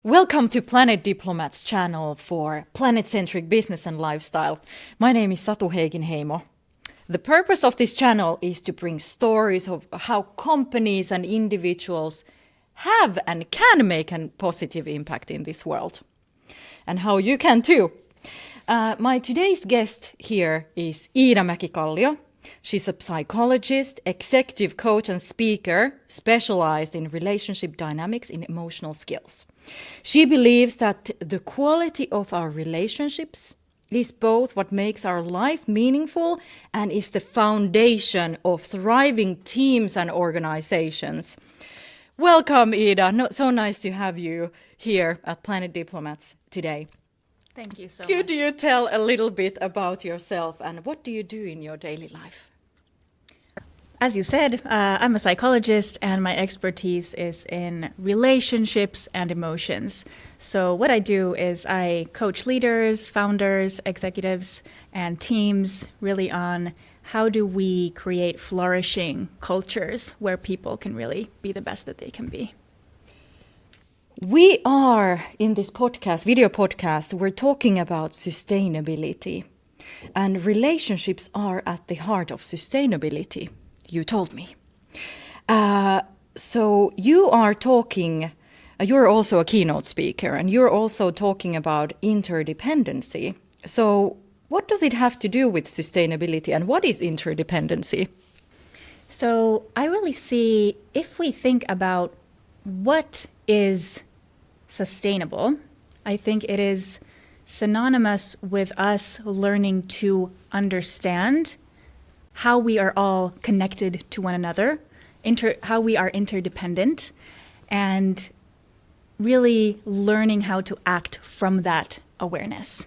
Welcome to Planet Diplomats channel for planet-centric business and lifestyle. My name is Satu Heikinheimo. The purpose of this channel is to bring stories of how companies and individuals have and can make a positive impact in this world. And how you can too. My today's guest here is Iida Mäkikallio. She's a psychologist, executive coach and speaker specialized in relationship dynamics and emotional skills. She believes that the quality of our relationships is both what makes our life meaningful and is the foundation of thriving teams and organizations. Welcome, Iida. So nice to have you here at Planet Diplomats today. Thank you so much. Could you tell a little bit about yourself and what do you do in your daily life? As you said, I'm a psychologist and my expertise is in relationships and emotions. So what I do is I coach leaders, founders, executives, and teams really on how do we create flourishing cultures where people can really be the best that they can be. We are, in this podcast, video podcast, we're talking about sustainability. And relationships are at the heart of sustainability, you told me. So you are talking, you're also a keynote speaker, and you're also talking about interdependency. So what does it have to do with sustainability, and what is interdependency? So I really see, if we think about what is sustainable, I think it is synonymous with us learning to understand how we are all connected to one another, how we are interdependent, and really learning how to act from that awareness.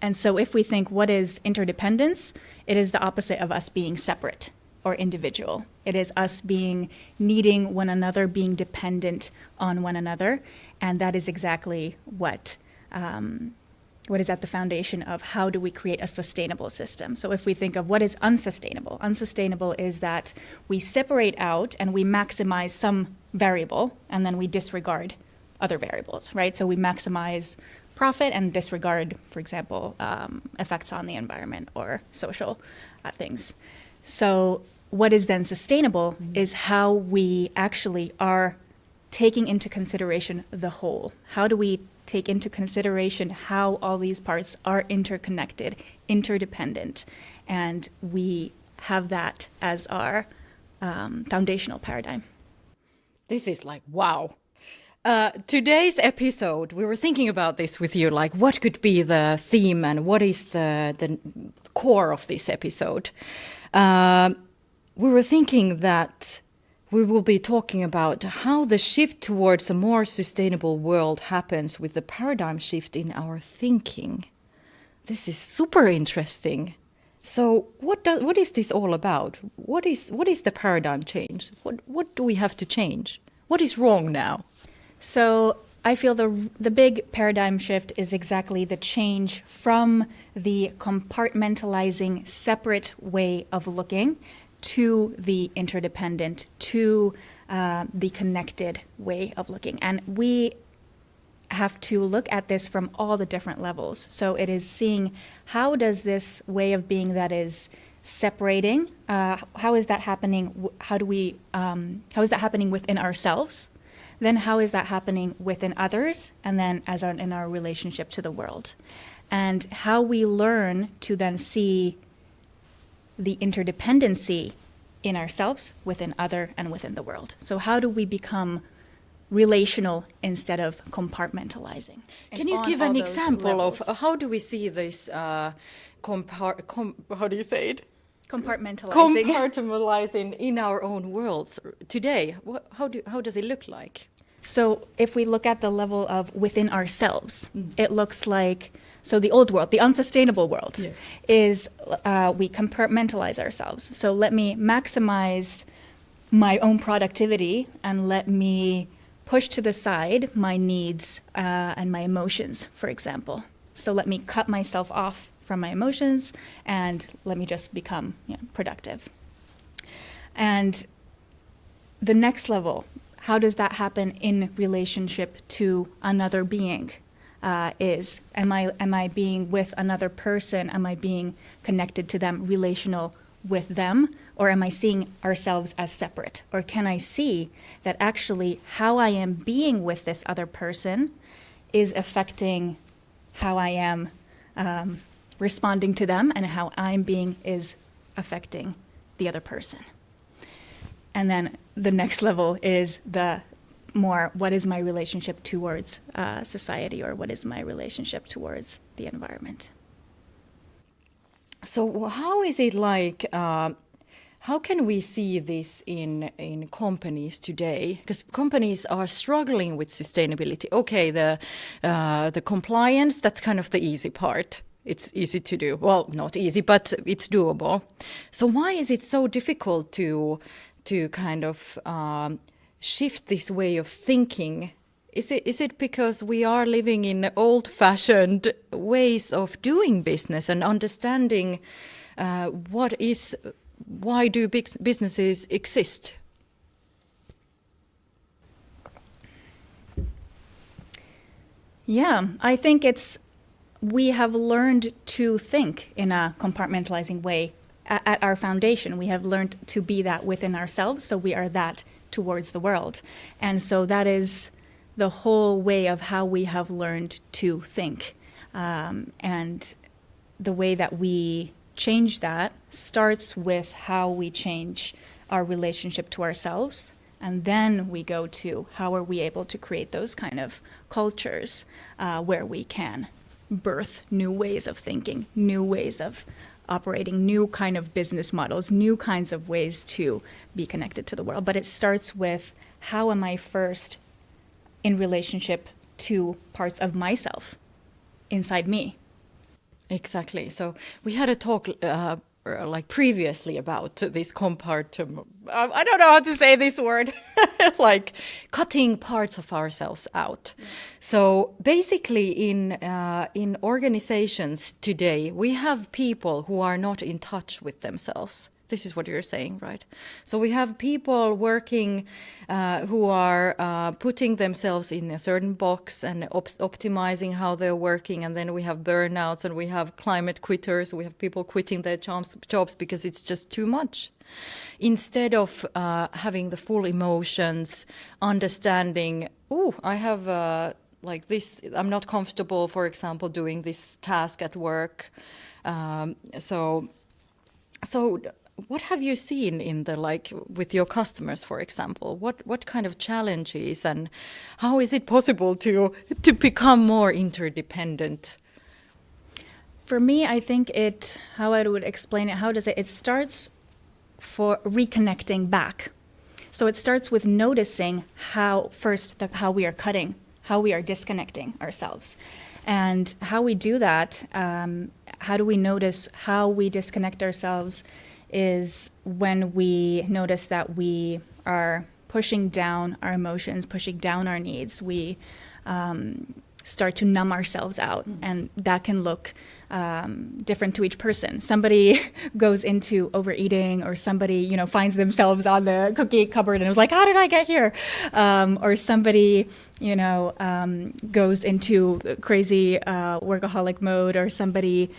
And so if we think what is interdependence, it is the opposite of us being separate or individual. It is us needing one another, being dependent on one another. And that is exactly what is at the foundation of how do we create a sustainable system. So if we think of what is unsustainable, unsustainable is that we separate out and we maximize some variable and then we disregard other variables, right? So we maximize profit and disregard, for example, effects on the environment or social things. So what is then sustainable is how we actually are taking into consideration the whole. How do we take into consideration how all these parts are interconnected, interdependent, and we have that as our foundational paradigm. This is like, wow. Today's episode, we were thinking about this with you, like what could be the theme and what is the core of this episode. We were thinking that we will be talking about how the shift towards a more sustainable world happens with the paradigm shift in our thinking. This is super interesting. So what is this all about? What is the paradigm change? What do we have to change? What is wrong now? So I feel the big paradigm shift is exactly the change from the compartmentalizing separate way of looking to the interdependent, to the connected way of looking. And we have to look at this from all the different levels. So it is seeing how does this way of being that is separating, how is that happening? How is that happening within ourselves? Then how is that happening within others? And then in our relationship to the world. And how we learn to then see the interdependency in ourselves, within other, and within the world. So how do we become relational instead of compartmentalizing? Can you give an example of how do we see this, how do you say it? Compartmentalizing in our own worlds today. How does it look like? So if we look at the level of within ourselves, it looks like, so the old world, the unsustainable world, yes, is we compartmentalize ourselves. So let me maximize my own productivity and let me push to the side my needs and my emotions, for example. So let me cut myself off from my emotions and let me just become productive. And the next level, how does that happen in relationship to another being? Am I being with another person? Am I being connected to them, relational with them? Or am I seeing ourselves as separate? Or can I see that actually how I am being with this other person is affecting how I am responding to them, and how I'm being is affecting the other person? And then the next level is the more, what is my relationship towards society, or what is my relationship towards the environment? So how is it like, how can we see this in companies today? Because companies are struggling with sustainability. Okay, the compliance, that's kind of the easy part. It's easy to do. Well, not easy, but it's doable. So why is it so difficult to kind of shift this way of thinking? Is it because we are living in old-fashioned ways of doing business and understanding why do big businesses exist? Yeah, I think we have learned to think in a compartmentalizing way at our foundation. We have learned to be that within ourselves, so we are that towards the world. And so that is the whole way of how we have learned to think. And the way that we change that starts with how we change our relationship to ourselves. And then we go to how are we able to create those kind of cultures where we can birth new ways of thinking, new ways of operating, new kind of business models, new kinds of ways to be connected to the world. But it starts with, how am I first in relationship to parts of myself inside me? Exactly. So we had a talk like previously about this compartment. I don't know how to say this word, like cutting parts of ourselves out. Yeah. So basically, in organizations today, we have people who are not in touch with themselves. This is what you're saying, right? So we have people working who are putting themselves in a certain box and optimizing how they're working. And then we have burnouts, and we have climate quitters. We have people quitting their jobs because it's just too much. Instead of having the full emotions, understanding, I have like this, I'm not comfortable, for example, doing this task at work. So what have you seen in with your customers, for example? What kind of challenges, and how is it possible to become more interdependent? For me, I think how I would explain it, it starts for reconnecting back. So it starts with noticing how we are cutting, how we are disconnecting ourselves. And how we do that, how do we notice how we disconnect ourselves, is when we notice that we are pushing down our emotions, pushing down our needs. We start to numb ourselves out, and that can look different to each person. Somebody goes into overeating, or somebody, finds themselves on the cookie cupboard and was like, how did I get here? Or somebody, goes into crazy workaholic mode, or somebody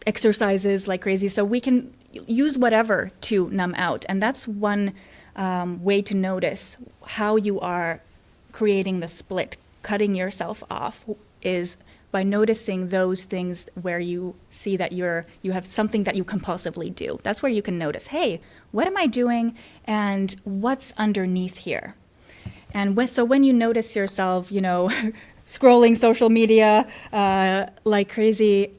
exercises like crazy. So we can use whatever to numb out. And that's one way to notice how you are creating the split, cutting yourself off, is by noticing those things where you see that you have something that you compulsively do. That's where you can notice, hey, what am I doing, and what's underneath here? And so when you notice yourself, scrolling social media like crazy,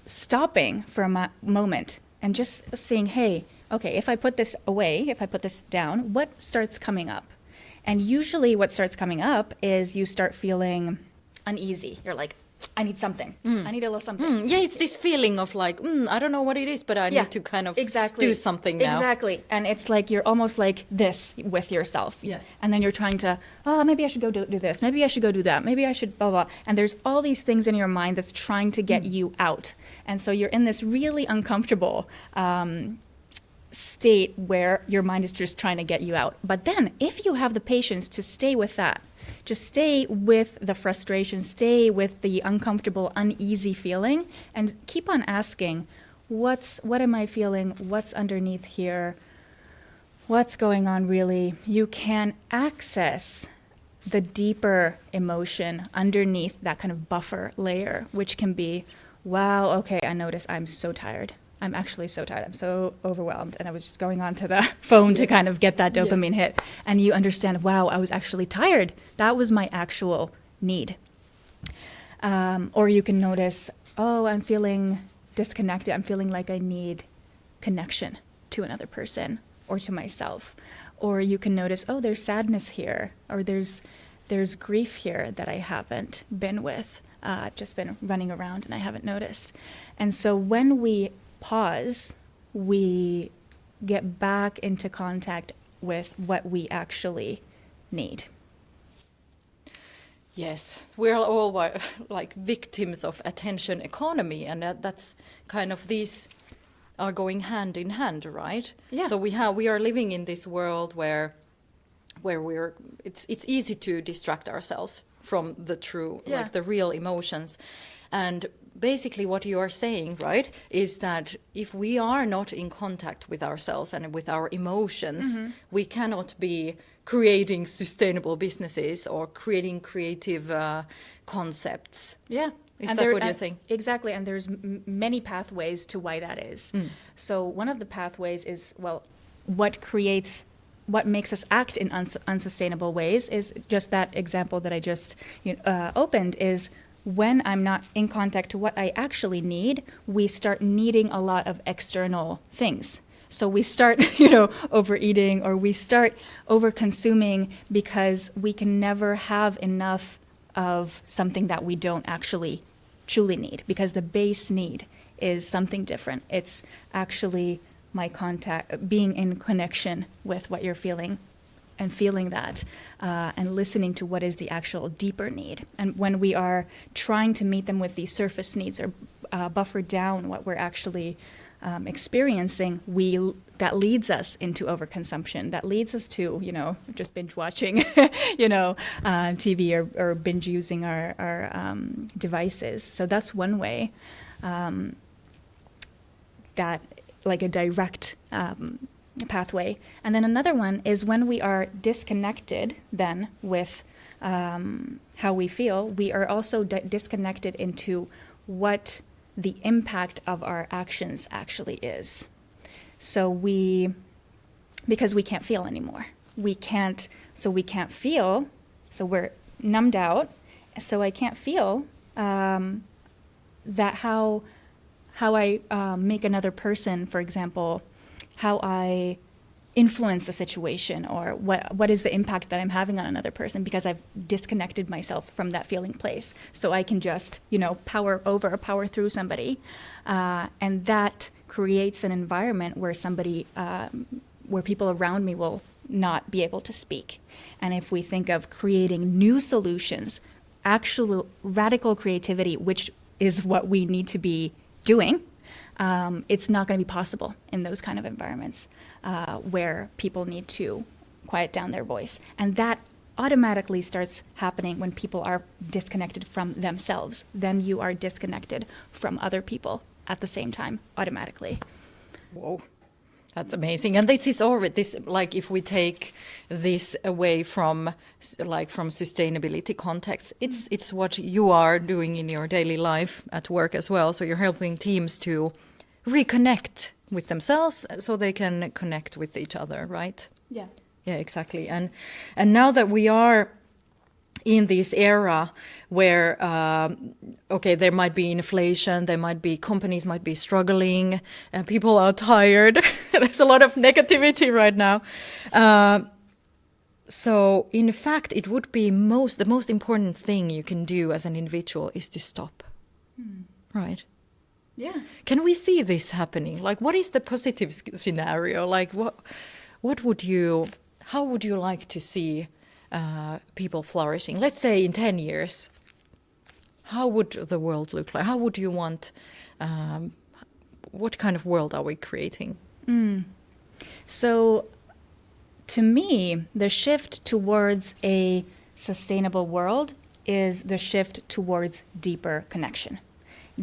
stopping for a moment and just seeing, hey, okay, if I put this away, if I put this down, what starts coming up? And usually what starts coming up is you start feeling uneasy. You're like, I need something. I need a little something. Yeah, it's this feeling of like, I don't know what it is, but I need to kind of do something now. Exactly. And it's like you're almost like this with yourself. Yeah. And then you're trying to, maybe I should go do this. Maybe I should go do that. Maybe I should blah, blah. And there's all these things in your mind that's trying to get you out. And so you're in this really uncomfortable state where your mind is just trying to get you out. But then if you have the patience to stay with that, just stay with the frustration, stay with the uncomfortable, uneasy feeling, and keep on asking, what am I feeling? What's underneath here? What's going on really? You can access the deeper emotion underneath that kind of buffer layer, which can be, wow, okay, I notice I'm so tired. I'm actually so tired. I'm so overwhelmed. And I was just going onto the phone to kind of get that dopamine hit. And you understand, wow, I was actually tired. That was my actual need. Or you can notice, oh, I'm feeling disconnected. I'm feeling like I need connection to another person or to myself. Or you can notice, oh, there's sadness here, or there's grief here that I haven't been with. I've just been running around and I haven't noticed. And so when we pause, we get back into contact with what we actually need. Yes, we're all like victims of attention economy, and that's kind of these are going hand in hand, right? Yeah. So we are living in this world where it's easy to distract ourselves from the true, like the real emotions. And basically what you are saying, right, is that if we are not in contact with ourselves and with our emotions, we cannot be creating sustainable businesses or creating creative concepts. Yeah. Is that what you're saying? Exactly. And there's many pathways to why that is. So one of the pathways is, well, what makes us act in unsustainable ways is just that example that I just opened is when I'm not in contact to what I actually need, we start needing a lot of external things. So we start, overeating, or we start over-consuming because we can never have enough of something that we don't actually truly need, because the base need is something different. It's actually my contact, being in connection with what you're feeling and feeling that and listening to what is the actual deeper need. And when we are trying to meet them with these surface needs or buffer down what we're actually experiencing, that leads us into overconsumption. That leads us to, just binge watching, TV or binge using our devices. So that's one way that, like a direct pathway. And then another one is when we are disconnected then with how we feel, we are also disconnected into what the impact of our actions actually is. So because we can't feel anymore. We can't feel, so we're numbed out, so I can't feel that how I make another person, for example, how I influence the situation, or what is the impact that I'm having on another person, because I've disconnected myself from that feeling place. So I can just, power through somebody. And that creates an environment where where people around me will not be able to speak. And if we think of creating new solutions, actual radical creativity, which is what we need to be doing, it's not going to be possible in those kind of environments where people need to quiet down their voice. And that automatically starts happening when people are disconnected from themselves. Then you are disconnected from other people at the same time, automatically. Whoa. That's amazing. And this is already this, like, if we take this away from sustainability context, it's what you are doing in your daily life at work as well. So you're helping teams to reconnect with themselves so they can connect with each other, right? Yeah. Yeah, exactly. And now that we are in this era where, there might be inflation, companies might be struggling, and people are tired. There's a lot of negativity right now. So in fact, it would be the most important thing you can do as an individual is to stop, right? Yeah. Can we see this happening? Like, what is the positive scenario? Like, how would you like to see people flourishing? Let's say in 10 years, how would the world look like? How would you want, what kind of world are we creating? So to me, the shift towards a sustainable world is the shift towards deeper connection.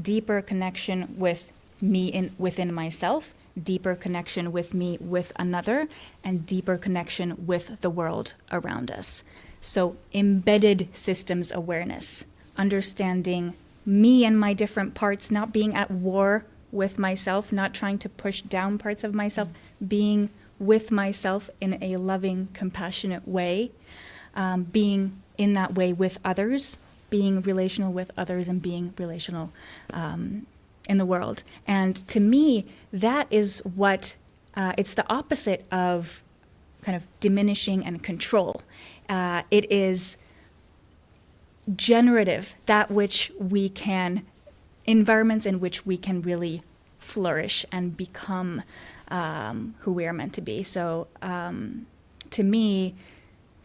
Deeper connection with me within myself, deeper connection with me with another, and deeper connection with the world around us. So embedded systems awareness, understanding me and my different parts, not being at war with myself, not trying to push down parts of myself, being with myself in a loving, compassionate way, being in that way with others, being relational with others, and being relational in the world. And to me, that is what, it's the opposite of kind of diminishing and control. It is generative, that which we can, environments in which we can really flourish and become who we are meant to be. So to me,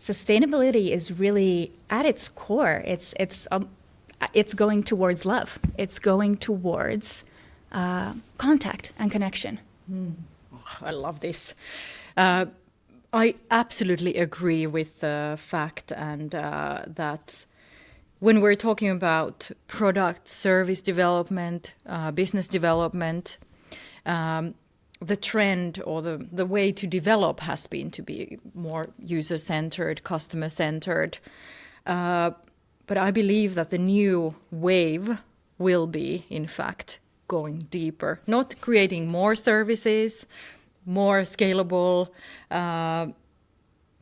sustainability is really at its core. It's going towards love. It's going towards contact and connection. Oh, I love this. I absolutely agree with the fact and that when we're talking about product, service development, business development, the trend or the way to develop has been to be more user-centered, customer-centered. But I believe that the new wave will be, in fact, going deeper, not creating more services, more scalable, but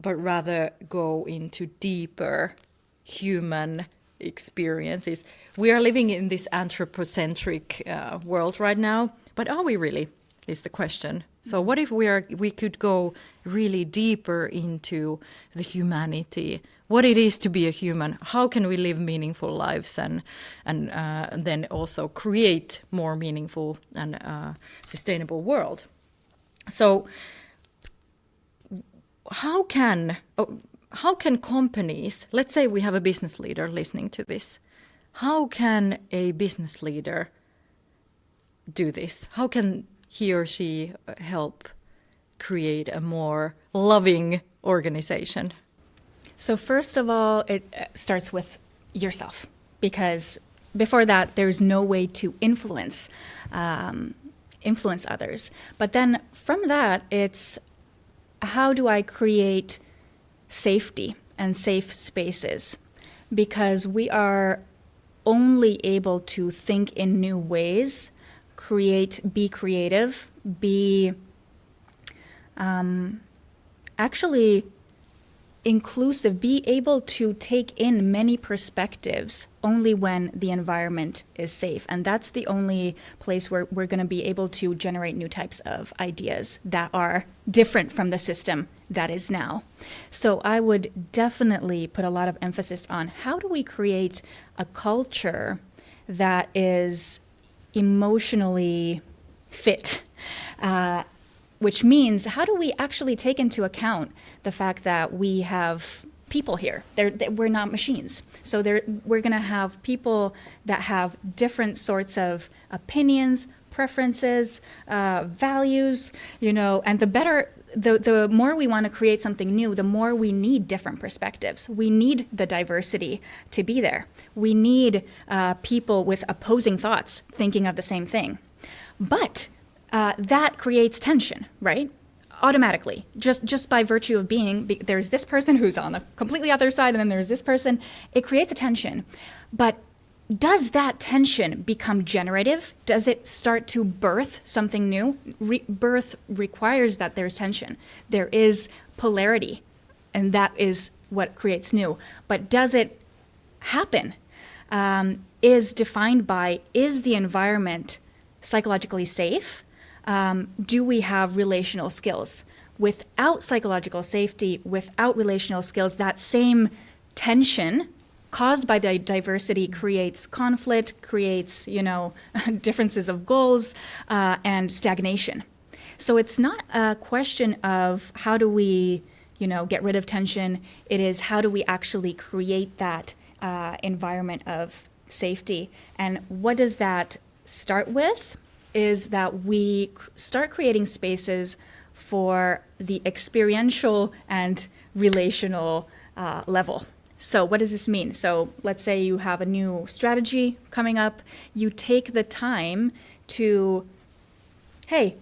rather go into deeper human experiences. We are living in this anthropocentric world right now, but are we really, is the question. So what if we could go really deeper into the humanity, what it is to be a human, how can we live meaningful lives and then also create more meaningful and sustainable world. So how can companies, let's say we have a business leader listening to this, how can a business leader do this? How can he or she help create a more loving organization? So first of all, it starts with yourself, because before that, there's no way to influence others. But then from that, it's how do I create safety and safe spaces? Because we are only able to think in new ways, be creative, be actually inclusive, be able to take in many perspectives only when the environment is safe. And that's the only place where we're going to be able to generate new types of ideas that are different from the system that is now. So I would definitely put a lot of emphasis on how do we create a culture that is emotionally fit, which means how do we actually take into account the fact that we have people here? We're not machines. So we're going to have people that have different sorts of opinions, preferences, values, and the more we want to create something new, the more we need different perspectives. We need the diversity to be there. We need people with opposing thoughts thinking of the same thing. But that creates tension, right? Automatically, just by virtue of being, there's this person who's on the completely other side, and then there's this person. It creates a tension. But does that tension become generative? Does it start to birth something new? Birth requires that there's tension. There is polarity, and that is what creates new. But does it happen? Is defined by, is the environment psychologically safe? Do we have relational skills? Without psychological safety, without relational skills, that same tension caused by the diversity creates conflict, creates, differences of goals, and stagnation. So it's not a question of how do we, get rid of tension. It is how do we actually create that environment of safety. And what does that start with? Is that we start creating spaces for the experiential and relational level. So what does this mean? So let's say you have a new strategy coming up. You take the time to, hey,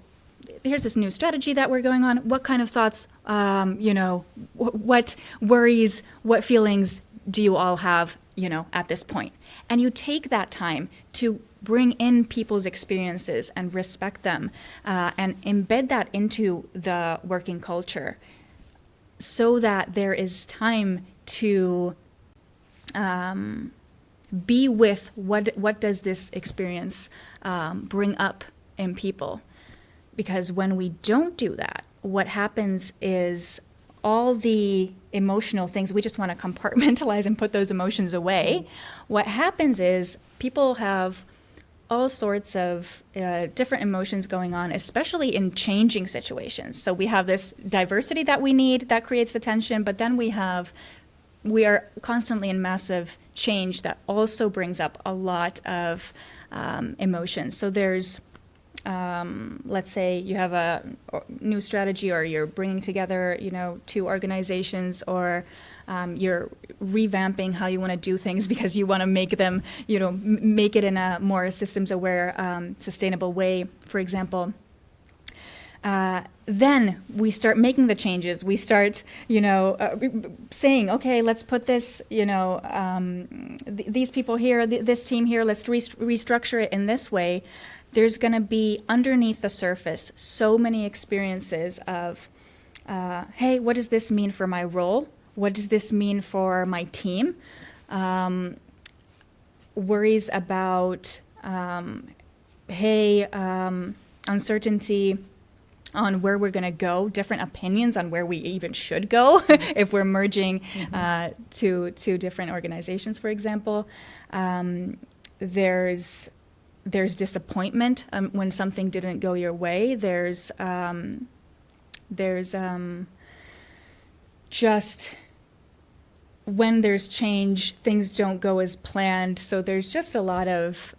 here's this new strategy that we're going on. What kind of thoughts, what worries, what feelings do you all have, at this point? And you take that time to bring in people's experiences and respect them and embed that into the working culture so that there is time to be with what does this experience bring up in people. Because when we don't do that, what happens is all the emotional things, we just want to compartmentalize and put those emotions away. What happens is people have all sorts of different emotions going on, especially in changing situations. So we have this diversity that we need that creates the tension, but then we are constantly in massive change that also brings up a lot of emotions. So there's let's say you have a new strategy, or you're bringing together, two organizations, or you're revamping how you want to do things because you want to make them, make it in a more systems-aware, sustainable way, for example. Then we start making the changes. We start, saying, okay, let's put this, these people here, this team here, let's restructure it in this way. There's going to be underneath the surface so many experiences of, hey, what does this mean for my role? What does this mean for my team? Worries about, uncertainty on where we're going to go, different opinions on where we even should go if we're merging to different organizations, for example. There's disappointment when something didn't go your way. There's just when there's change, things don't go as planned. So there's just a lot of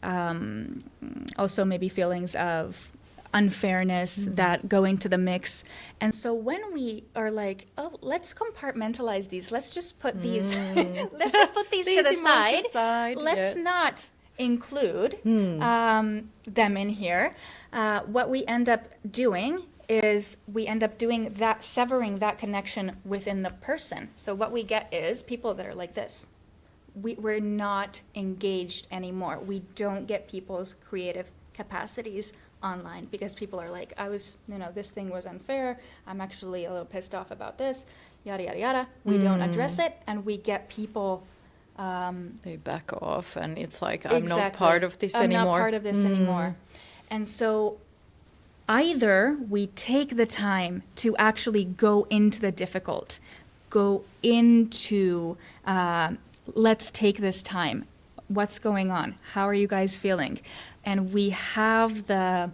also maybe feelings of unfairness that go into the mix. And so when we are like, oh, let's compartmentalize these. Let's just put these, let's just put these to the side. Let's not include them in here. What we end up doing is we end up doing that, severing that connection within the person. So what we get is people that are like this. We're not engaged anymore. We don't get people's creative capacities online because people are like, this thing was unfair. I'm actually a little pissed off about this, yada, yada, yada. We don't address it, and we get people they back off, and it's like, I'm not part of this anymore. I'm not part of this anymore. And so either we take the time to actually go into the difficult, go into, let's take this time. What's going on? How are you guys feeling? And we have the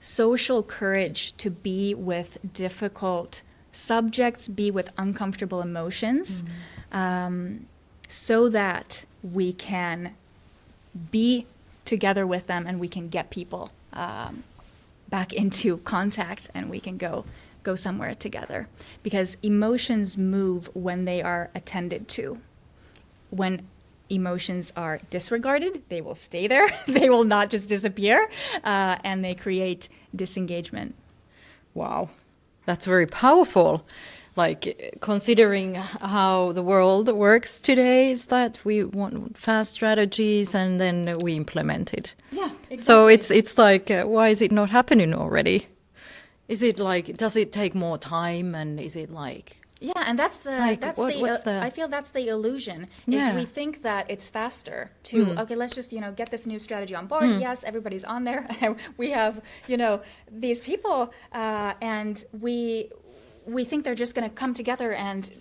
social courage to be with difficult subjects, be with uncomfortable emotions, so that we can be together with them and we can get people back into contact and we can go somewhere together. Because emotions move when they are attended to. When emotions are disregarded, they will stay there. They will not just disappear, and they create disengagement. Wow, that's very powerful. Like, considering how the world works today, is that we want fast strategies and then we implement it. Yeah, exactly. So it's like, why is it not happening already? Is it like, does it take more time, and is it like? Yeah, and that's the, like, what's the I feel that's the illusion, is we think that it's faster to, okay, let's just, get this new strategy on board. Yes, everybody's on there. We have, these people, and we think they're just going to come together and,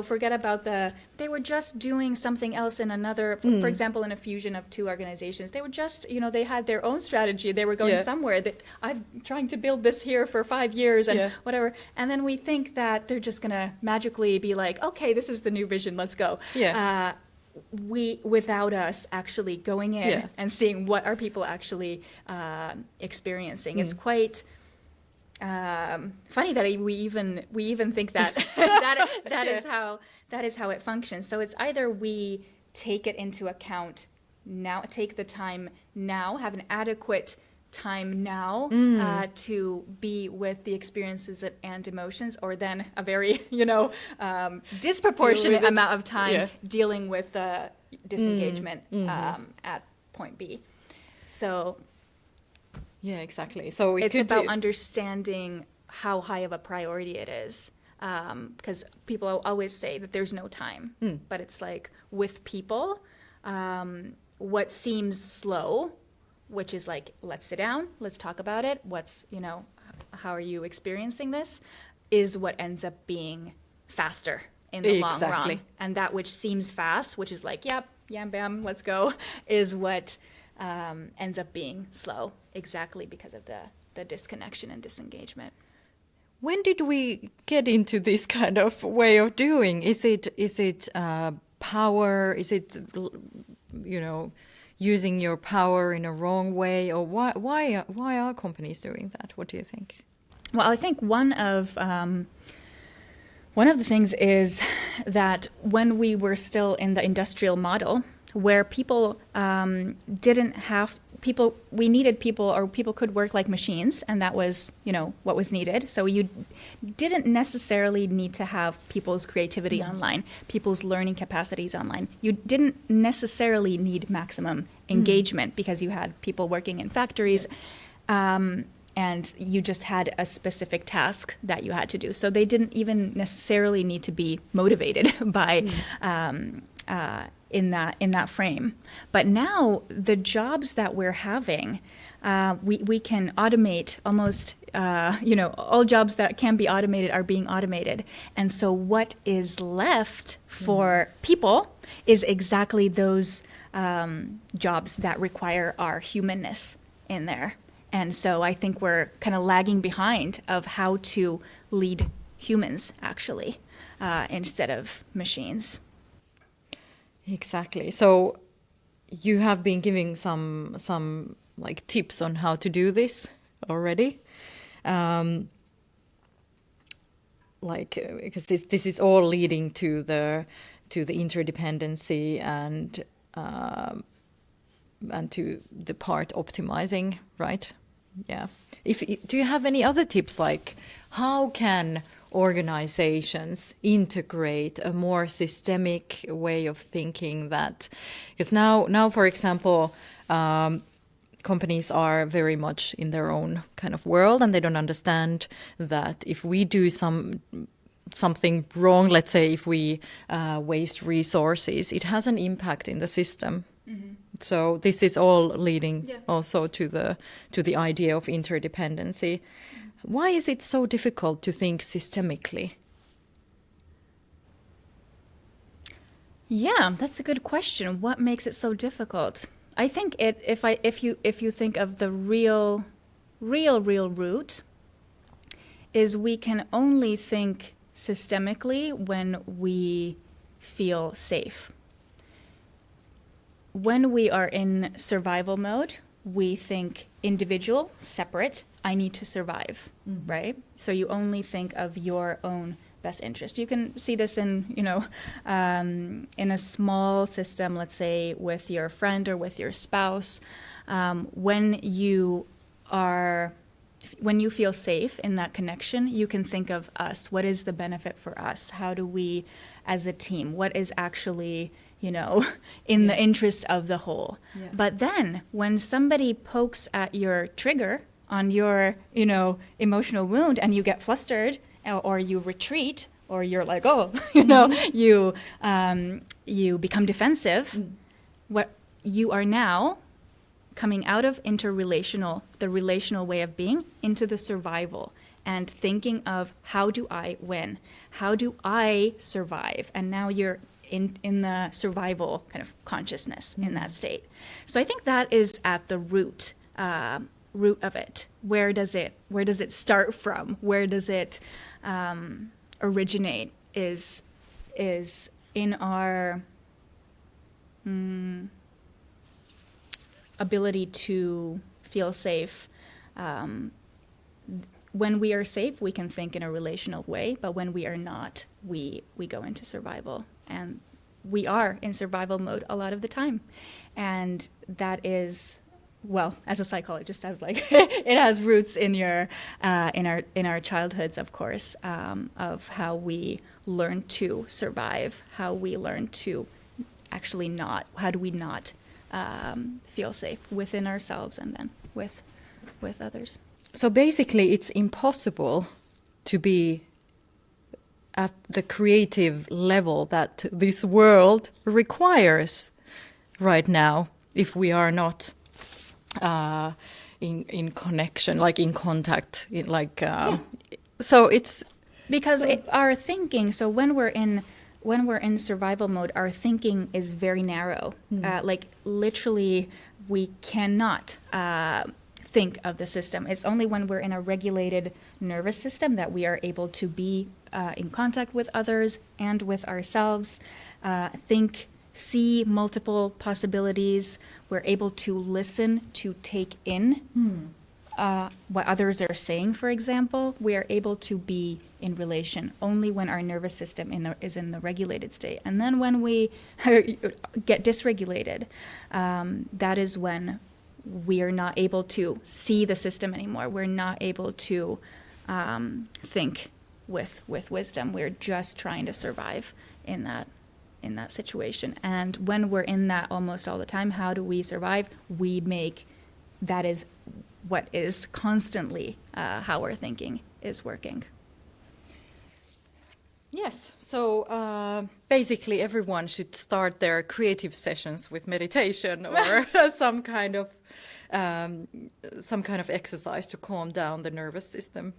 forget about they were just doing something else in another, for example, in a fusion of two organizations. They were just, they had their own strategy. They were going somewhere that I'm trying to build this here for 5 years and whatever. And then we think that they're just going to magically be like, okay, this is the new vision. Let's go. Yeah. Without us actually going in and seeing what are people actually experiencing. It's quite funny that we even think that that is how it functions. So it's either we take it into account now, take the time now, have an adequate time now to be with the experiences and emotions, or then a very disproportionate amount of time dealing with the disengagement at point B. So yeah, exactly. So it's about understanding how high of a priority it is. Because people always say that there's no time, but it's like with people, what seems slow, which is like, let's sit down, let's talk about it. How are you experiencing this? Is what ends up being faster in the long run. And that which seems fast, which is like, yep, yam bam, let's go, is what ends up being slow, exactly because of the disconnection and disengagement. When did we get into this kind of way of doing? Is it power? Is it using your power in a wrong way, or why are companies doing that? What do you think? Well, I think one of the things is that when we were still in the industrial model, where people we needed people, or people could work like machines, and that was, what was needed. So you didn't necessarily need to have people's creativity online, people's learning capacities online. You didn't necessarily need maximum engagement because you had people working in factories, and you just had a specific task that you had to do. So they didn't even necessarily need to be motivated by in that frame. But now the jobs that we're having, we can automate almost, all jobs that can be automated are being automated. And so what is left for people is exactly those jobs that require our humanness in there. And so I think we're kind of lagging behind of how to lead humans, actually, instead of machines. Exactly. So you have been giving some like tips on how to do this already, because this is all leading to the interdependency and to the part optimizing, right? Yeah. Do you have any other tips, like how can organizations integrate a more systemic way of thinking? That because now for example, companies are very much in their own kind of world, and they don't understand that if we do something wrong, let's say if we waste resources, it has an impact in the system. So this is all leading also to the idea of interdependency. Why is it so difficult to think systemically? Yeah, that's a good question. What makes it so difficult? I think if you think of the real root, is we can only think systemically when we feel safe. When we are in survival mode, we think individual, separate, I need to survive, right? So you only think of your own best interest. You can see this in a small system, let's say with your friend or with your spouse. When you feel safe in that connection, you can think of us. What is the benefit for us? How do we, as a team, what is actually in the interest of the whole. Yeah. But then when somebody pokes at your trigger on your, emotional wound, and you get flustered, or you retreat, or you're like, you become defensive, what you are now coming out of the relational way of being, into the survival, and thinking of, how do I win? How do I survive? And now you're in the survival kind of consciousness in that state. So I think that is at the root of it. Where does it start from? Where does it originate? Is in our ability to feel safe when we are safe, we can think in a relational way, but when we are not, we go into survival. And we are in survival mode a lot of the time. And that is, well, as a psychologist, I was like, it has roots in our childhoods, of course, of how we learn to survive, how we learn to actually how do we not feel safe within ourselves and then with others. So basically, it's impossible to be at the creative level that this world requires right now if we are not in connection, like in contact, so it's because our thinking. So when we're in survival mode, our thinking is very narrow. Like literally, we cannot think of the system. It's only when we're in a regulated nervous system that we are able to be in contact with others and with ourselves, see multiple possibilities. We're able to listen, to take in what others are saying, for example. We are able to be in relation only when our nervous system is in the regulated state. And then when we get dysregulated, that is when we are not able to see the system anymore. We're not able to think with wisdom. We're just trying to survive in that situation. And when we're in that almost all the time, how do we survive? That is what is constantly how our thinking is working. Yes, so basically everyone should start their creative sessions with meditation or some kind of exercise to calm down the nervous system,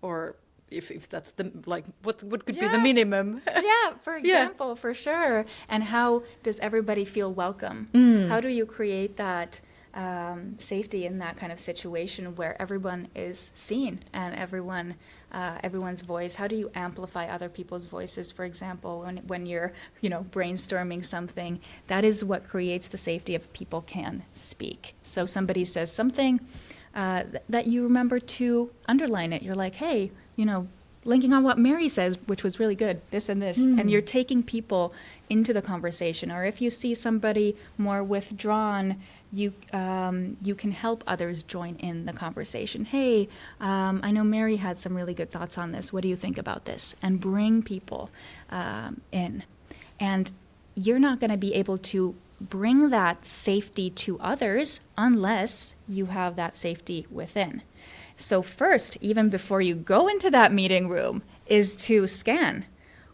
or if that's what could be the minimum. Yeah, for example, for sure. And how does everybody feel welcome? How do you create that safety in that kind of situation where everyone is seen and everyone's voice? How do you amplify other people's voices, for example, when you're brainstorming something? That is what creates the safety if people can speak. So somebody says something that you remember to underline it. You're like, hey, linking on what Mary says, which was really good, this and this, and you're taking people into the conversation. Or if you see somebody more withdrawn, you can help others join in the conversation. Hey, I know Mary had some really good thoughts on this. What do you think about this? And bring people in. And you're not going to be able to bring that safety to others unless you have that safety within. So first, even before you go into that meeting room, is to scan.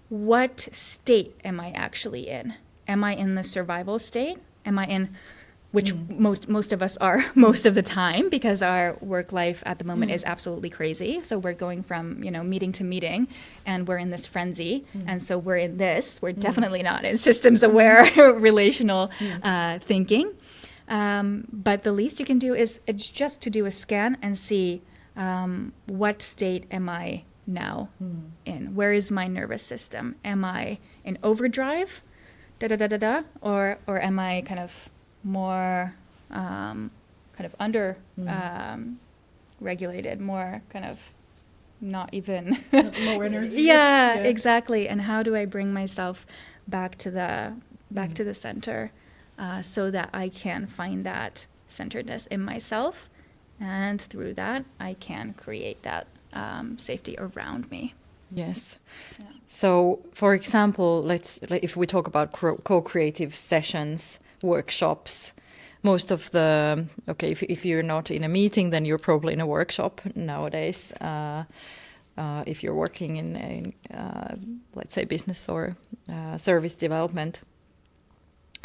What state am I actually in? Am I in the survival state? Am I in, which most of us are most of the time, because our work life at the moment is absolutely crazy. So we're going from meeting to meeting, and we're in this frenzy. And so we're definitely not in systems aware relational thinking. But the least you can do is just to do a scan and see what state am I now in? Where is my nervous system? Am I in overdrive, or am I kind of more under regulated, more kind of not even low energy? Yeah, exactly. And how do I bring myself back to the center, so that I can find that centeredness in myself, and through that I can create that safety around me. Yes. Yeah. So, for example, if we talk about co-creative sessions, workshops, most of if you're not in a meeting, then you're probably in a workshop nowadays. If you're working in let's say, business or service development.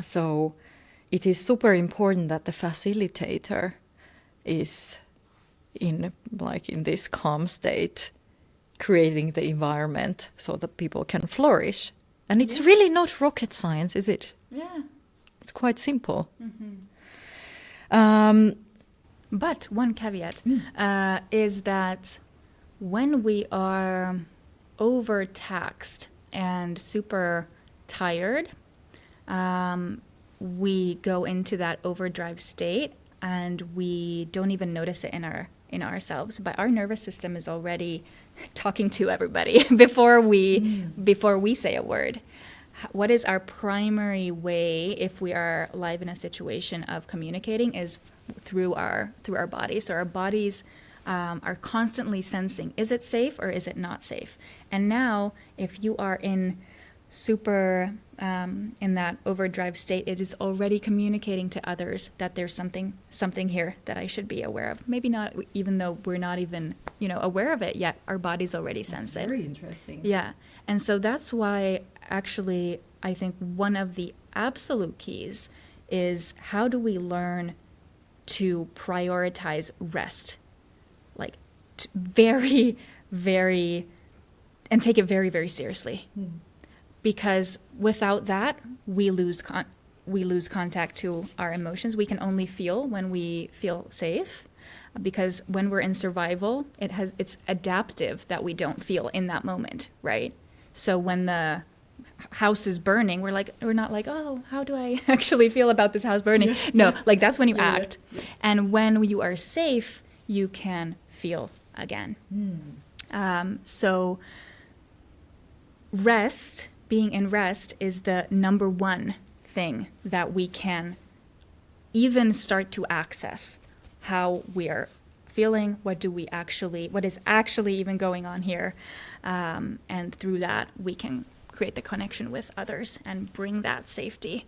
So it is super important that the facilitator is in this calm state, creating the environment so that people can flourish. And it's really not rocket science, is it? Yeah. It's quite simple. But one caveat is that when we are overtaxed and super tired, we go into that overdrive state, and we don't even notice it in in ourselves, but our nervous system is already talking to everybody before we say a word. What is our primary way, if we are live in a situation of communicating, is through our bodies. So our bodies are constantly sensing, is it safe or is it not safe? And now, if you are in super in that overdrive state, it is already communicating to others that there's something here that I should be aware of. Maybe not, even though we're not even aware of it yet. Our bodies already sense it. Very interesting. Yeah, and so that's why actually I think one of the absolute keys is, how do we learn to prioritize rest, like very, very, and take it very, very seriously. Because without that, we lose contact to our emotions. We can only feel when we feel safe, because when we're in survival, it's adaptive that we don't feel in that moment, right? So when the house is burning, we're not like, oh, how do I actually feel about this house burning? No, like that's when you act. Yes. And when you are safe, you can feel again. So rest, being in rest, is the number one thing that we can even start to access how we are feeling, what is actually even going on here. And through that, we can create the connection with others and bring that safety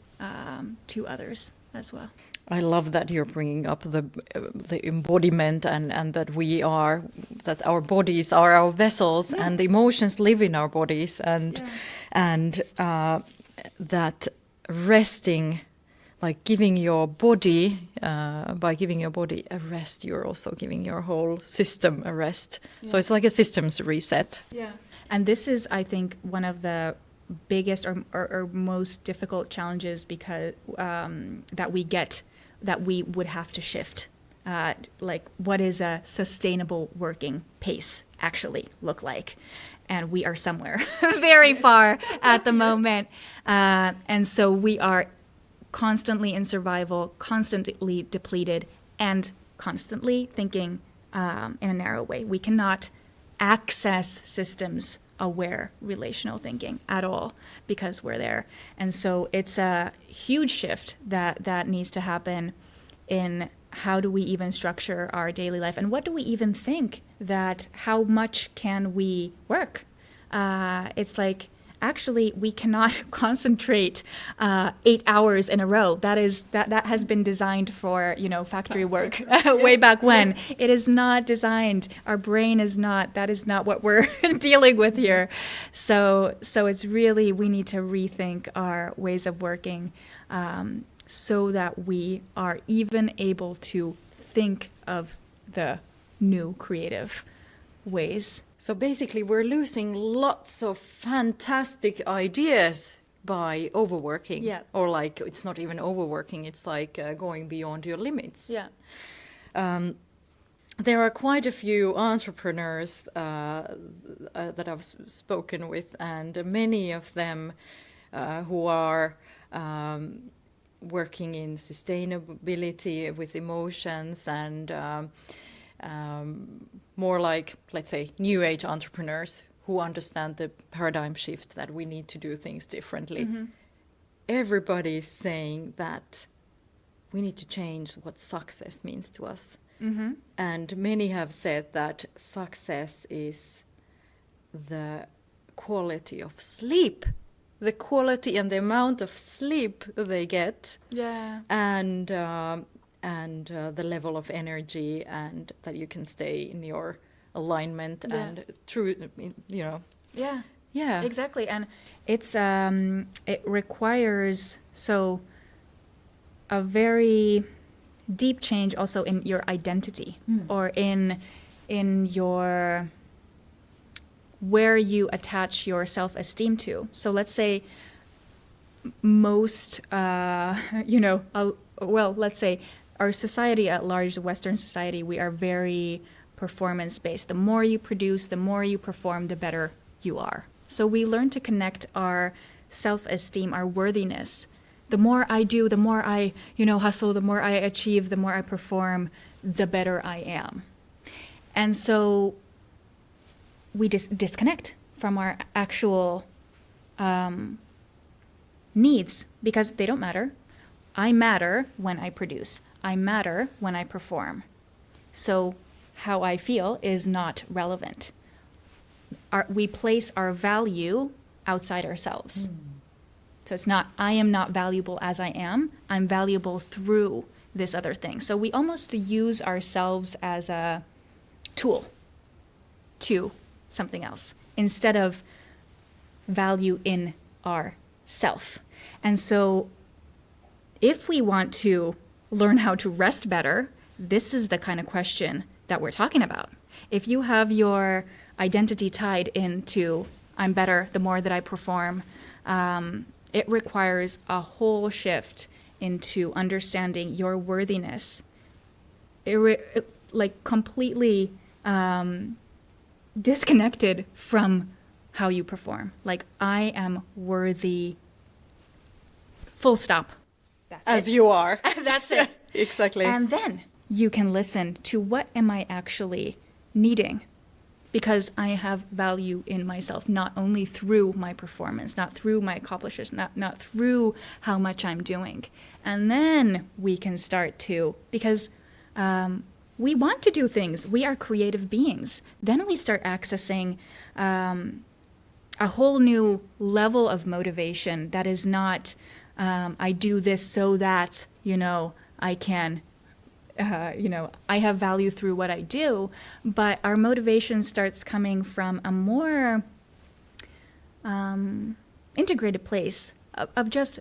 to others as well. I love that you're bringing up the embodiment and that our bodies are our vessels, and the emotions live in our bodies, and that resting, like giving your body, by giving your body a rest, you're also giving your whole system a rest. Yeah. So it's like a systems reset. Yeah. And this is, I think, one of the biggest or most difficult challenges, because that we would have to shift. Like, what is a sustainable working pace actually look like? And we are somewhere very far at the moment. And so we are constantly in survival, constantly depleted, and constantly thinking in a narrow way. We cannot access systems aware relational thinking at all, because we're there. And so it's a huge shift that needs to happen in how do we even structure our daily life, and what do we even think, that how much can we work? It's like, actually, we cannot concentrate 8 hours in a row. That has been designed for factory work way back when. It is not designed. Our brain is not. That is not what we're dealing with here. So it's really, we need to rethink our ways of working, so that we are even able to think of the new creative ways. So basically, we're losing lots of fantastic ideas by overworking. Yeah. Or like, it's not even overworking, it's like going beyond your limits. Yeah. There are quite a few entrepreneurs that I've spoken with, and many of them who are working in sustainability with emotions, and more like, let's say, new age entrepreneurs who understand the paradigm shift that we need to do things differently. Mm-hmm. Everybody is saying that we need to change what success means to us. Mm-hmm. And many have said that success is the quality of sleep, the quality and the amount of sleep they get. Yeah. And the level of energy, and that you can stay in your alignment. Yeah. And true, Yeah. Yeah. Exactly. And it's it requires a very deep change also in your identity, or in your where you attach your self-esteem to. So let's say most let's say our society at large, the Western society, we are very performance-based. The more you produce, the more you perform, the better you are. So we learn to connect our self-esteem, our worthiness. The more I do, the more I, hustle, the more I achieve, the more I perform, the better I am. And so we disconnect from our actual needs because they don't matter. I matter when I produce. I matter when I perform. So how I feel is not relevant. We place our value outside ourselves. So it's not, I am not valuable as I am. I'm valuable through this other thing. So we almost use ourselves as a tool to something else instead of value in ourself. And so if we want to learn how to rest better, this is the kind of question that we're talking about. If you have your identity tied into I'm better the more that I perform, it requires a whole shift into understanding your worthiness, like completely disconnected from how you perform. Like, I am worthy, full stop. That's As it. you are. That's it. Exactly. And then you can listen to what am I actually needing? Because I have value in myself, not only through my performance, not through my accomplishments, not through how much I'm doing. And then we can start to, because we want to do things. We are creative beings. Then we start accessing a whole new level of motivation that is not, I do this so that, I can, I have value through what I do, but our motivation starts coming from a more integrated place of just,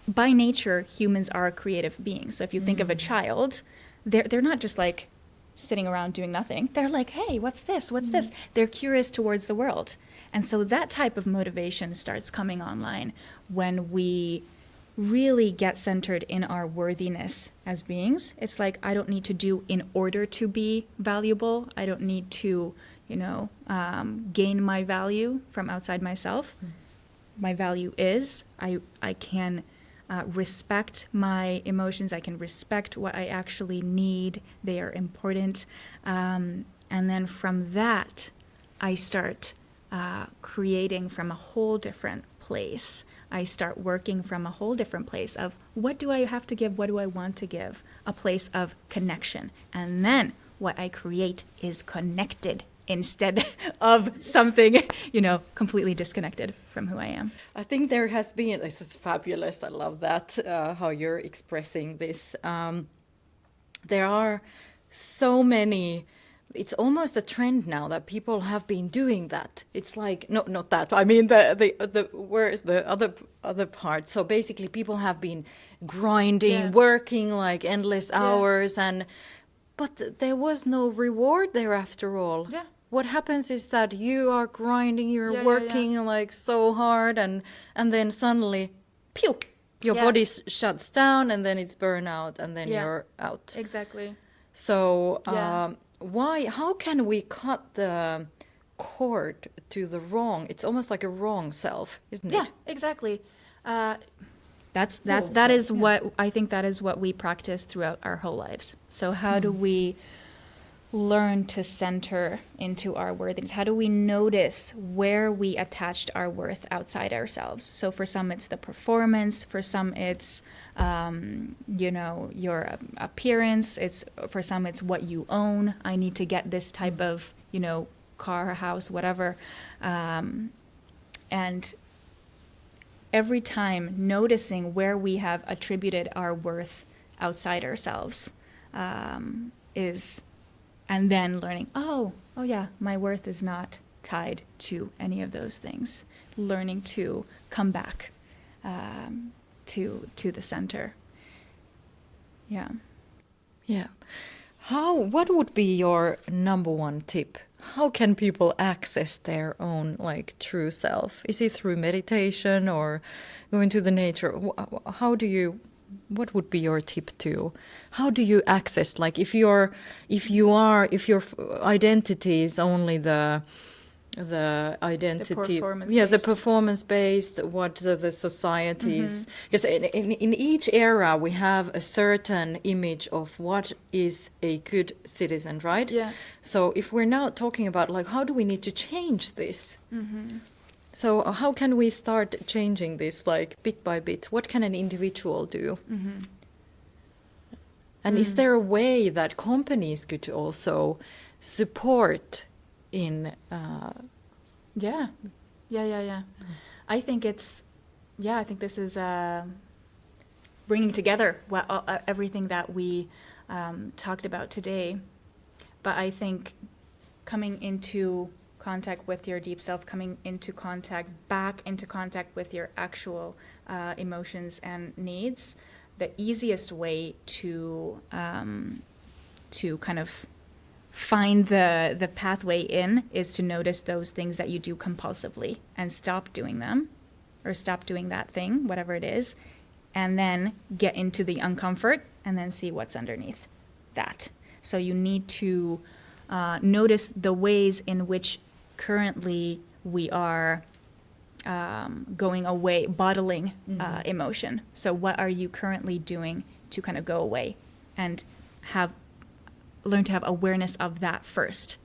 by nature, humans are creative beings. So if you think of a child, they're not just like sitting around doing nothing. They're like, hey, what's this? What's this? They're curious towards the world. And so that type of motivation starts coming online when we really get centered in our worthiness as beings. It's like, I don't need to do in order to be valuable. I don't need to, gain my value from outside myself. My value is I can respect my emotions. I can respect what I actually need. They are important. And then from that, I start creating from a whole different place. I start working from a whole different place of what do I have to give? What do I want to give? A place of connection. And then what I create is connected instead of something, completely disconnected from who I am. I think there has been, this is fabulous. I love that, how you're expressing this. There are so many. It's almost a trend now that people have been doing that. It's like, no, not that. I mean, where is the other part? So basically, people have been grinding, working like endless hours, but there was no reward there after all. Yeah. What happens is that you are grinding, you're working like so hard, and then suddenly, pew, your body shuts down, and then it's burnout, and then you're out. Exactly. So. How can we cut the cord to the wrong? It's almost like a wrong self, isn't it? Yeah, exactly. That is what I think that is what we practice throughout our whole lives. So how do we learn to center into our worthiness? How do we notice where we attached our worth outside ourselves? So for some it's the performance, for some it's your appearance, for some it's what you own. I need to get this type of, car, house, whatever. And every time noticing where we have attributed our worth outside ourselves and then learning, oh yeah, my worth is not tied to any of those things. Learning to come back to the center. Yeah. What would be your number one tip? How can people access their own true self? Is it through meditation or going to the nature? What would be your tip to? How do you access, if your identity is only the the identity, performance-based. the performance-based, what the societies, because in each era we have a certain image of what is a good citizen, right? Yeah. So if we're now talking about like how do we need to change this, so how can we start changing this like bit by bit? What can an individual do? And is there a way that companies could also support in Yeah. I think I think this is bringing together everything that we talked about today. But I think coming into contact with your deep self, coming into back into contact with your actual emotions and needs, the easiest way to kind of find the pathway in is to notice those things that you do compulsively and stop doing them, or stop doing that thing, whatever it is, and then get into the uncomfort and then see what's underneath that. So you need to notice the ways in which currently we are going away, bottling emotion. So what are you currently doing to kind of go away, and learn to have awareness of that first.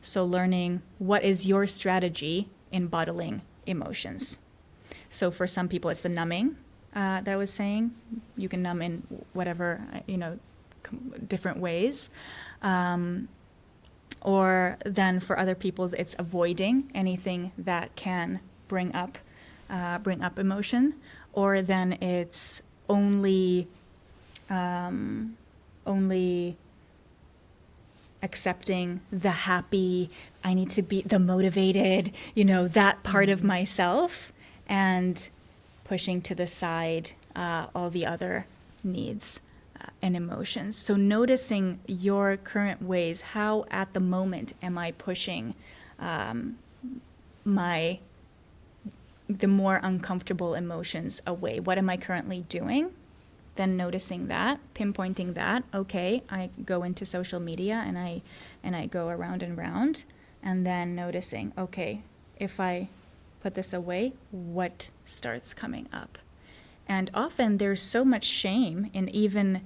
So learning what is your strategy in bottling emotions. So for some people it's the numbing that I was saying. You can numb in whatever, different ways. Or then for other people it's avoiding anything that can bring up emotion. Or then it's only accepting the happy, I need to be the motivated, that part of myself, and pushing to the side all the other needs and emotions. So noticing your current ways, how at the moment am I pushing the more uncomfortable emotions away? What am I currently doing? Then noticing that, pinpointing that. Okay, I go into social media and I go around and round, and then noticing, okay, if I put this away, what starts coming up? And often there's so much shame in even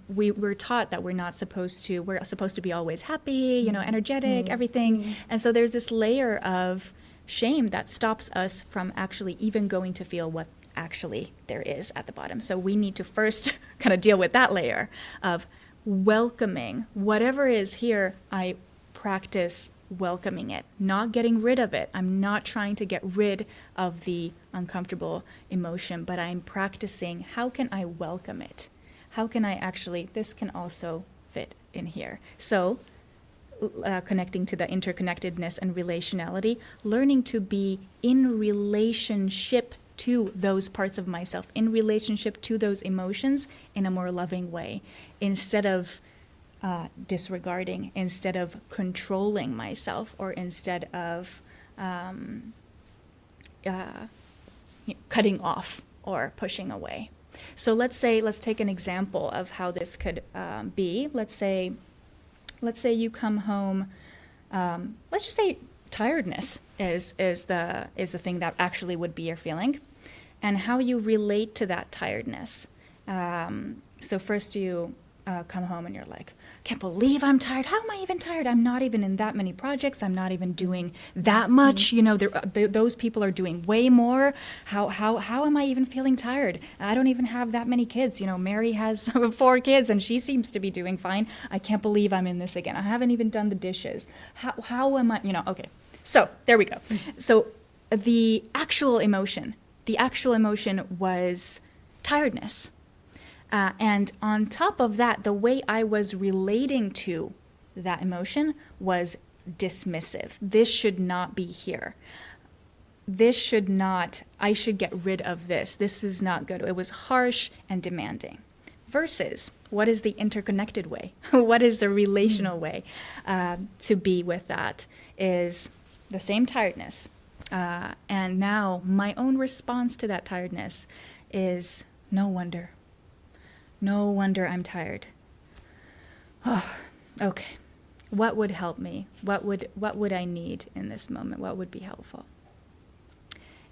we're taught that we're supposed to be always happy, energetic, everything. And so there's this layer of shame that stops us from actually even going to feel what actually there is at the bottom. So we need to first kind of deal with that layer of welcoming whatever is here. I practice welcoming it, not getting rid of it. I'm not trying to get rid of the uncomfortable emotion, but I'm practicing, how can I welcome it? How can I actually, this can also fit in here. So connecting to the interconnectedness and relationality, learning to be in relationship to those parts of myself, in relationship to those emotions in a more loving way, instead of disregarding, instead of controlling myself, or instead of cutting off or pushing away. So let's take an example of how this could be. Let's say you come home. Let's just say tiredness is the thing that actually would be your feeling, and how you relate to that tiredness. So first you come home and you're like, can't believe I'm tired. How am I even tired? I'm not even in that many projects. I'm not even doing that much. Those people are doing way more. How am I even feeling tired? I don't even have that many kids. Mary has 4 kids and she seems to be doing fine. I can't believe I'm in this again. I haven't even done the dishes. How am I, okay. So there we go. So the actual emotion was tiredness. And on top of that, the way I was relating to that emotion was dismissive. This should not be here. I should get rid of this. This is not good. It was harsh and demanding. Versus, what is the interconnected way? What is the relational way to be with that? Is the same tiredness. And now my own response to that tiredness is, no wonder I'm tired. Oh, okay. What would help me? What would I need in this moment? What would be helpful?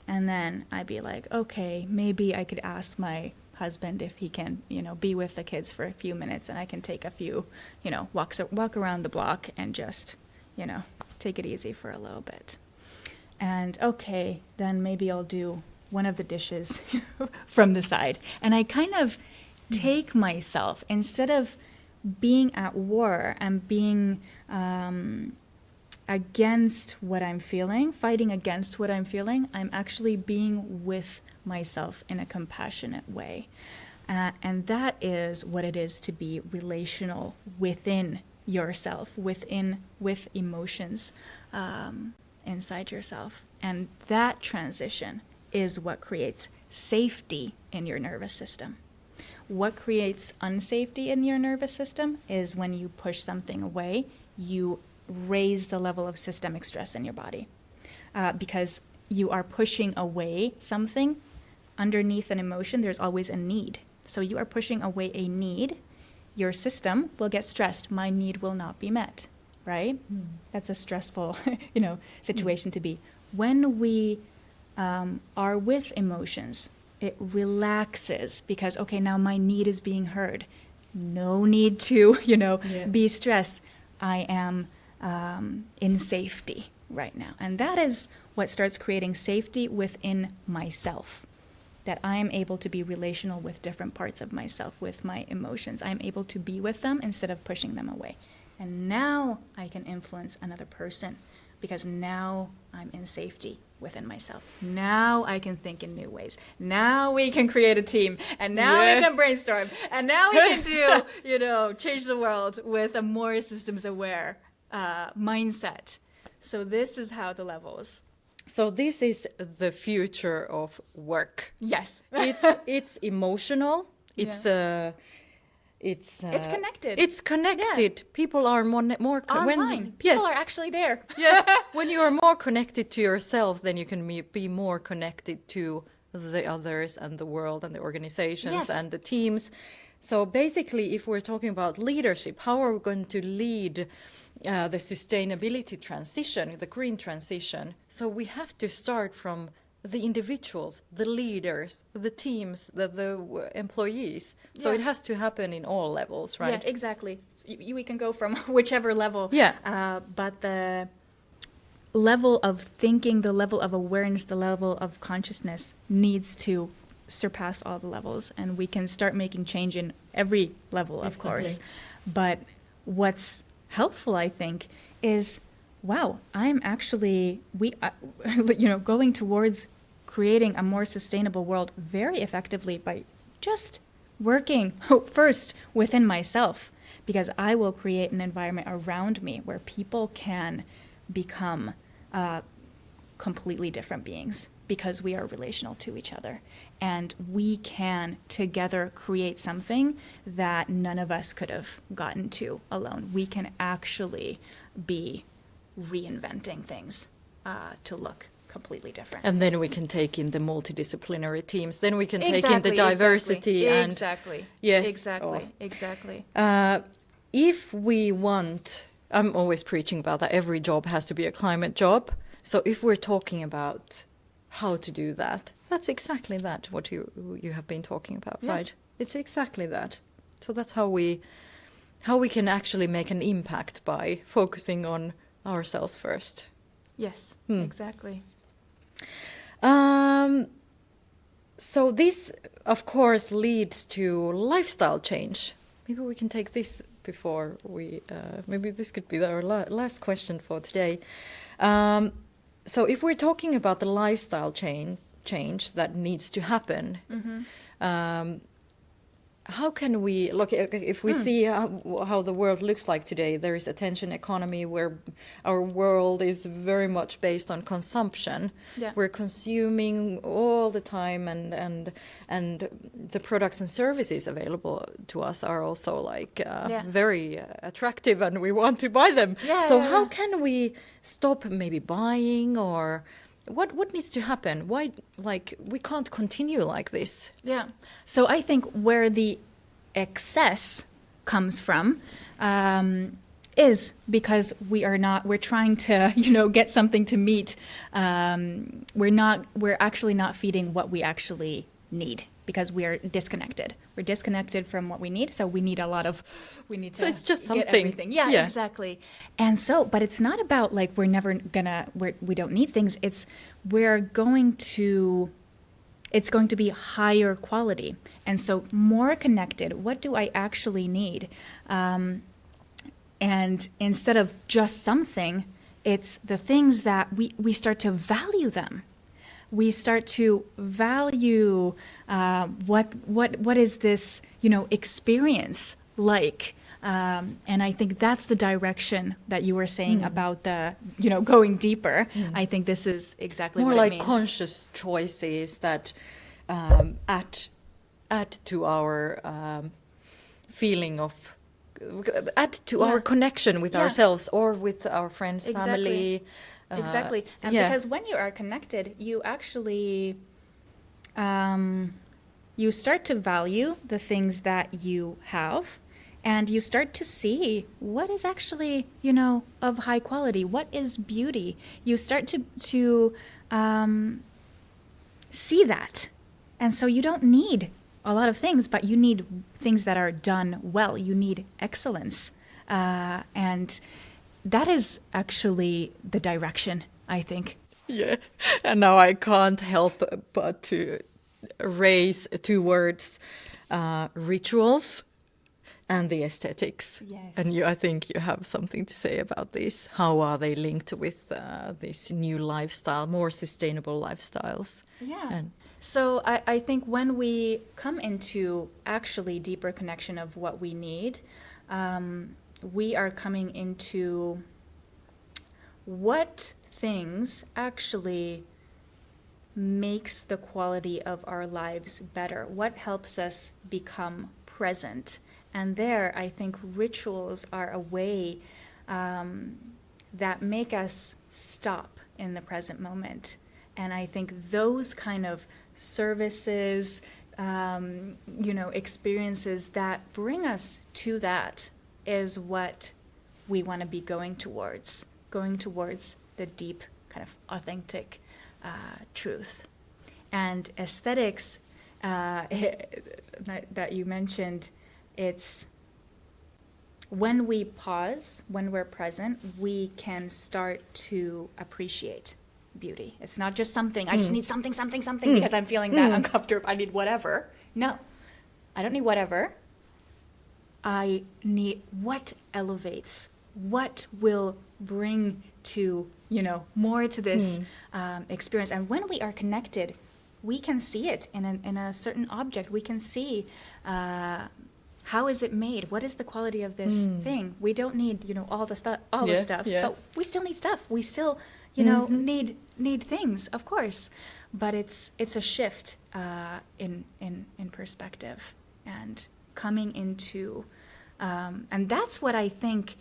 And then I'd be like, okay, maybe I could ask my husband if he can, be with the kids for a few minutes, and I can take a few, walk around the block and just, take it easy for a little bit. And okay, then maybe I'll do one of the dishes from the side. And I kind of take myself, instead of being at war and being against what I'm feeling, fighting against what I'm feeling, I'm actually being with myself in a compassionate way. And that is what it is to be relational within yourself, with emotions inside yourself. And that transition is what creates safety in your nervous system. What creates unsafety in your nervous system is when you push something away, you raise the level of systemic stress in your body, because you are pushing away something. Underneath an emotion, there's always a need. So you are pushing away a need. Your system will get stressed. My need will not be met, right? That's a stressful, situation to be. When we are with emotions, it relaxes, because, okay, now my need is being heard. No need to, be stressed. I am in safety right now. And that is what starts creating safety within myself, that I am able to be relational with different parts of myself, with my emotions. I'm able to be with them instead of pushing them away. And now I can influence another person, because now I'm in safety within myself. Now I can think in new ways. Now we can create a team, and now we can brainstorm, and now we can do, change the world with a more systems aware mindset. So this is how the levels. So this is the future of work. Yes. It's emotional. It's connected. It's connected. Yeah. People are more online. People are actually there. Yeah. When you are more connected to yourself, then you can be more connected to the others and the world and the organizations and the teams. So basically, if we're talking about leadership, how are we going to lead the sustainability transition, the green transition? So we have to start from the individuals, the leaders, the teams, the employees. So it has to happen in all levels, right? Yeah, exactly. We can go from whichever level. Yeah. But the level of thinking, the level of awareness, the level of consciousness needs to surpass all the levels, and we can start making change in every level, of course. But what's helpful, I think, is, wow, I'm actually, going towards creating a more sustainable world very effectively by just working first within myself, because I will create an environment around me where people can become completely different beings, because we are relational to each other, and we can together create something that none of us could have gotten to alone. We can actually be reinventing things to look completely different. And then we can take in the multidisciplinary teams. Then we can take in the diversity. Exactly. Yes. Exactly. If we want, I'm always preaching about that every job has to be a climate job. So if we're talking about how to do that, that's exactly that, what you have been talking about, right? It's exactly that. So that's how we can actually make an impact, by focusing on ourselves first. Yes, exactly. So this, of course, leads to lifestyle change. Maybe we can take this before we, maybe this could be our last question for today. So if we're talking about the lifestyle change that needs to happen, how can we look, if we see how the world looks like today? There is attention economy, where our world is very much based on consumption. We're consuming all the time, and the products and services available to us are also very attractive, and we want to buy them. How can we stop maybe buying, or what needs to happen? Why, we can't continue like this? Yeah. So I think where the excess comes from is because we're trying to, get something to meet. We're actually not feeding what we actually need because we're disconnected. We're disconnected from what we need. So we need to So it's just get something. everything. Yeah, exactly. And so, but it's not about like, we don't need things. It's going to be higher quality. And so more connected. What do I actually need? And instead of just something, it's the things that we start to value them. We start to value what is this, experience like. And I think that's the direction that you were saying about the, going deeper. I think this is exactly more what like it means. conscious choices that add to our feeling of our connection with ourselves or with our friends, family. Exactly. And because when you are connected, you actually you start to value the things that you have, and you start to see what is actually, of high quality, what is beauty. You start to see that. And so you don't need a lot of things, but you need things that are done well. You need excellence. And that is actually the direction, I think. Yeah, and now I can't help but to raise two words, rituals and the aesthetics. Yes. And I think you have something to say about this. How are they linked with this new lifestyle, more sustainable lifestyles? Yeah. So I think when we come into actually deeper connection of what we need, we are coming into what things actually makes the quality of our lives better, what helps us become present. And there, I think rituals are a way that make us stop in the present moment. And I think those kind of services, experiences that bring us to that is what we want to be going towards the deep, kind of authentic truth. And aesthetics that you mentioned, it's when we pause, when we're present, we can start to appreciate beauty. It's not just something, I just need something because I'm feeling that uncomfortable. I need whatever. No, I don't need whatever. I need what elevates, what will bring to, more to this experience. And when we are connected, we can see it in a certain object. We can see how is it made? What is the quality of this thing? We don't need, all the stuff, but we still need stuff. We still, need things, of course. But it's a shift in perspective and coming into, and that's what I think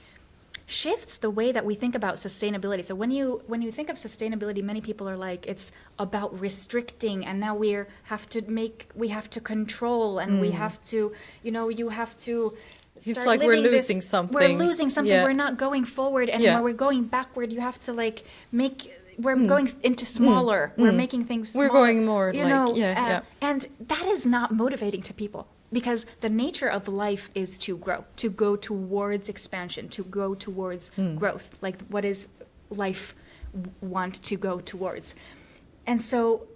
shifts the way that we think about sustainability. So when you think of sustainability, many people are like, it's about restricting, and now we have to control, and we have to, you have to. It's like we're losing something. We're losing something. Yeah. We're not going forward anymore. Yeah. We're going backward. You have to we're going into smaller. We're making things smaller. We're going more and that is not motivating to people. Because the nature of life is to grow, to go towards expansion, to go towards growth. Like, what does life want to go towards? And so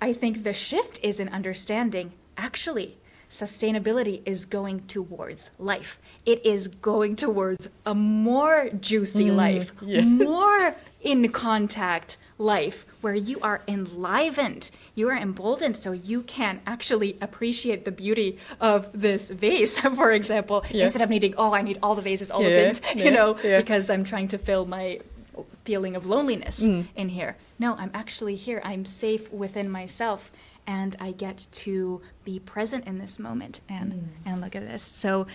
I think the shift is in understanding, actually, sustainability is going towards life. It is going towards a more juicy life, more in contact life, where you are enlivened, you are emboldened, so you can actually appreciate the beauty of this vase, for example, instead of needing, I need all the vases, all the things, because I'm trying to fill my feeling of loneliness in here. No, I'm actually here. I'm safe within myself, and I get to be present in this moment and look at this. So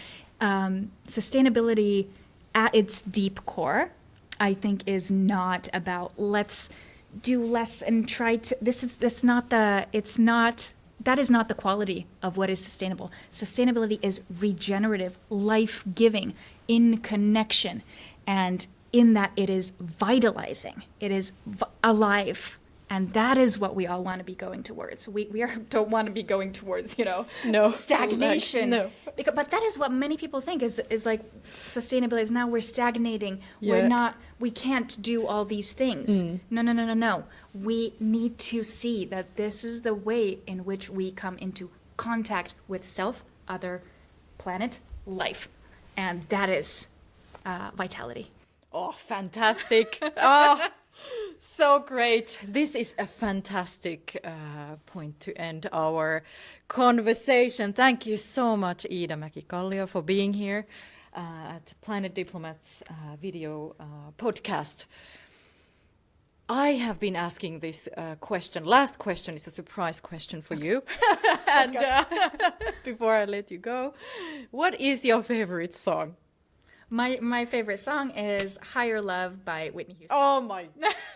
sustainability at its deep core, I think, is not about let's do less and try to, it's not that is not the quality of what is sustainable. Sustainability is regenerative, life-giving, in connection, and in that it is vitalizing. It is alive. And that is what we all want to be going towards. Don't want to be going towards, stagnation. No. But that is what many people think is like sustainability is now we're stagnating. Yeah. We can't do all these things. No. We need to see that this is the way in which we come into contact with self, other, planet, life. And that is vitality. Oh, fantastic. Oh, so great. This is a fantastic point to end our conversation. Thank you so much, Iida Mäkikallio, for being here at Planet Diplomats video podcast. I have been asking this question. Last question is a surprise question for you. And before I let you go, what is your favorite song? My favorite song is Higher Love by Whitney Houston. Oh my,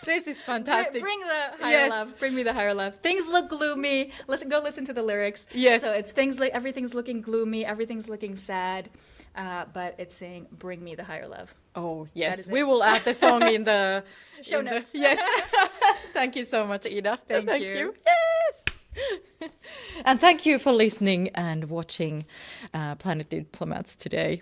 this is fantastic. Bring the higher love. Bring me the higher love. Things look gloomy. Go listen to the lyrics. Yes. So it's everything's looking gloomy, everything's looking sad, but it's saying, bring me the higher love. Oh, yes. We will add the song in the show notes. Yes. Thank you so much, Iida. Thank you. Yes. And thank you for listening and watching Planet Diplomats today.